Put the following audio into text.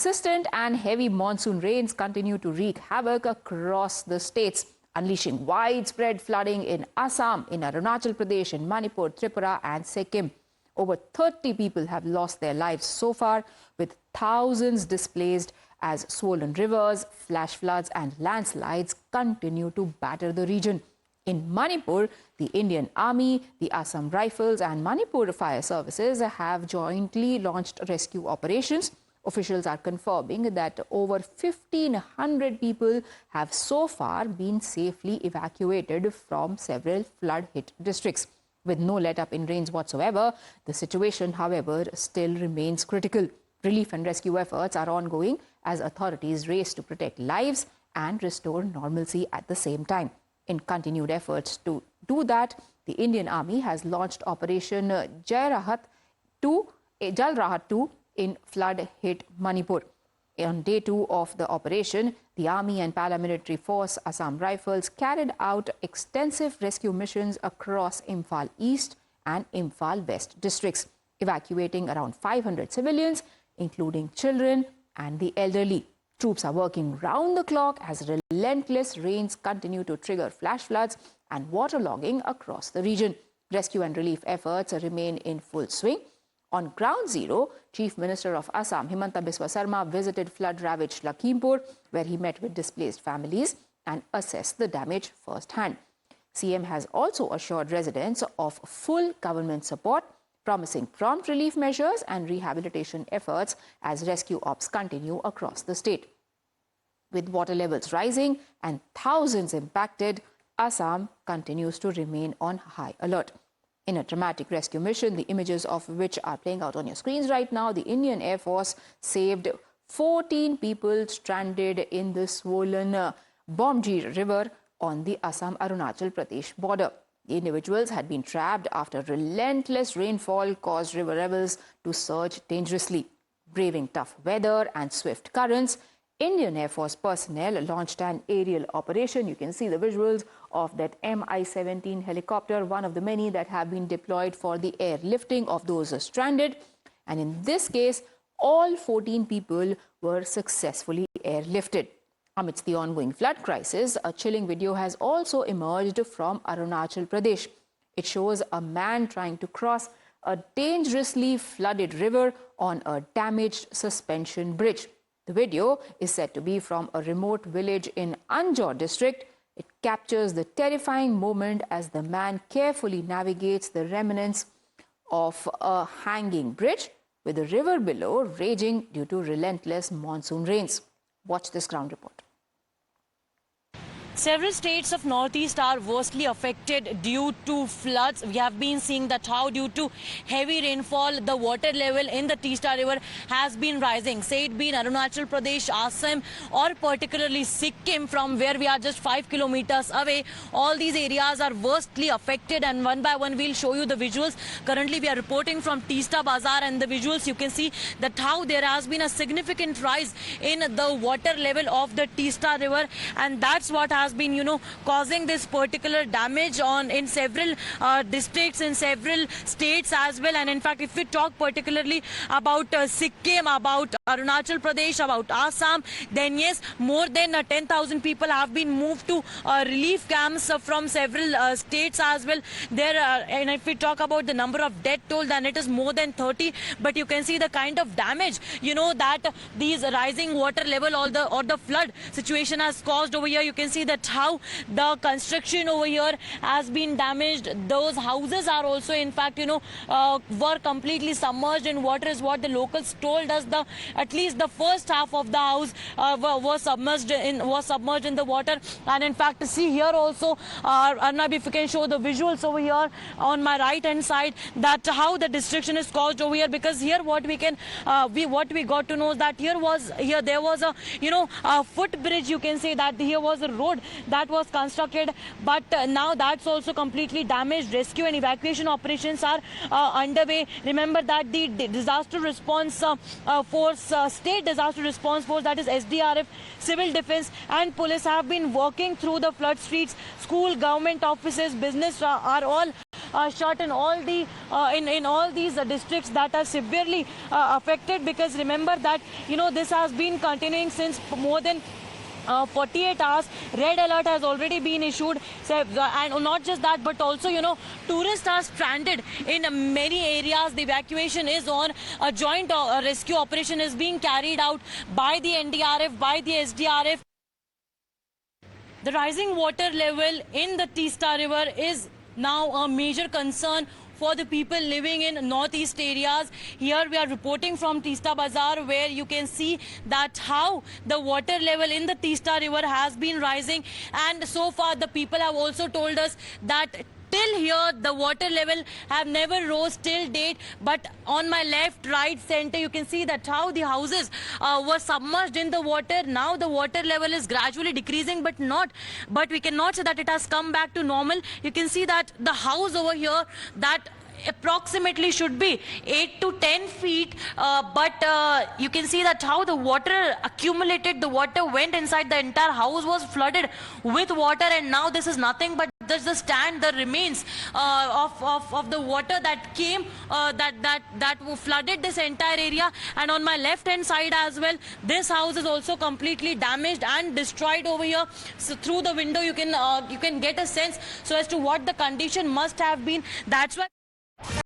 Persistent and heavy monsoon rains continue to wreak havoc across the states, unleashing widespread flooding in Assam, in Arunachal Pradesh, in Manipur, Tripura and Sikkim. Over 30 people have lost their lives so far, with thousands displaced as swollen rivers, flash floods and landslides continue to batter the region. In Manipur, the Indian Army, the Assam Rifles and Manipur Fire Services have jointly launched rescue operations. Officials are confirming that over 1,500 people have so far been safely evacuated from several flood-hit districts. With no let-up in rains whatsoever, the situation, however, still remains critical. Relief and rescue efforts are ongoing as authorities race to protect lives and restore normalcy at the same time. In continued efforts to do that, the Indian Army has launched Operation Jal Rahat 2 in flood-hit Manipur. On day 2 of the operation, the Army and paramilitary force Assam Rifles carried out extensive rescue missions across Imphal East and Imphal West districts, evacuating around 500 civilians, including children and the elderly. Troops are working round the clock as relentless rains continue to trigger flash floods and waterlogging across the region. Rescue and relief efforts remain in full swing. On ground zero, Chief Minister of Assam, Himanta Biswa Sarma, visited flood-ravaged Lakhimpur, where he met with displaced families and assessed the damage firsthand. CM has also assured residents of full government support, promising prompt relief measures and rehabilitation efforts as rescue ops continue across the state. With water levels rising and thousands impacted, Assam continues to remain on high alert. In a dramatic rescue mission, the images of which are playing out on your screens right now, the Indian Air Force saved 14 people stranded in the swollen Bomji River on the Assam-Arunachal Pradesh border. The individuals had been trapped after relentless rainfall caused river levels to surge dangerously. Braving tough weather and swift currents, Indian Air Force personnel launched an aerial operation. You can see the visuals of that Mi-17 helicopter, one of the many that have been deployed for the airlifting of those stranded. And in this case, all 14 people were successfully airlifted. Amidst the ongoing flood crisis, a chilling video has also emerged from Arunachal Pradesh. It shows a man trying to cross a dangerously flooded river on a damaged suspension bridge. The video is said to be from a remote village in Anjor district. It captures the terrifying moment as the man carefully navigates the remnants of a hanging bridge with the river below raging due to relentless monsoon rains. Watch this ground report. Several states of Northeast are worstly affected due to floods. We have been seeing that how due to heavy rainfall, the water level in the Teesta River has been rising. Say it be in Arunachal Pradesh, Assam or particularly Sikkim, from where we are just 5 kilometers away. All these areas are worstly affected, and one by one we'll show you the visuals. Currently we are reporting from Teesta Bazaar, and the visuals you can see that how there has been a significant rise in the water level of the Teesta River, and that's what has been causing this particular damage in several districts in several states as well. And in fact, if we talk particularly about Sikkim, about Arunachal Pradesh, about Assam, then yes, more than 10,000 people have been moved to relief camps from several states as well. And if we talk about the number of death toll, then it is more than 30. But you can see the kind of damage that these rising water level or the flood situation has caused over here. You can see that how the construction over here has been damaged. Those houses are also in fact were completely submerged in water, is what the locals told us. At least the first half of the house was submerged in the water. And in fact, see here also, Arnab, if you can show the visuals over here on my right hand side, that how the destruction is caused over here. Because here what we got to know is that there was a footbridge. You can say that here was a road that was constructed, but now that's also completely damaged. Rescue and evacuation operations are underway. Remember that the disaster response force, state disaster response force, that is SDRF, civil defense and police have been working through the flood streets. School, government offices, business are all shut in all the in all these districts that are severely affected, because remember that this has been continuing since more than 48 hours. Red alert has already been issued, and not just that, but also tourists are stranded in many areas. The evacuation is on. A joint rescue operation is being carried out by the NDRF, by the SDRF. The rising water level in the Teesta River is now a major concern for the people living in northeast areas. Here we are reporting from Teesta Bazaar, where you can see that how the water level in the Teesta River has been rising, and so far the people have also told us that till here the water level have never rose till date. But on my left, right, center, you can see that how the houses were submerged in the water. Now the water level is gradually decreasing, but we cannot say that it has come back to normal. You can see that the house over here, that approximately should be 8 to 10 feet, but you can see that how the water accumulated, the water went inside, the entire house was flooded with water, and now this is nothing but there's the stand, the remains of the water that came, that flooded this entire area. And on my left hand side as well, this house is also completely damaged and destroyed over here. So through the window you can get a sense so as to what the condition must have been. That's why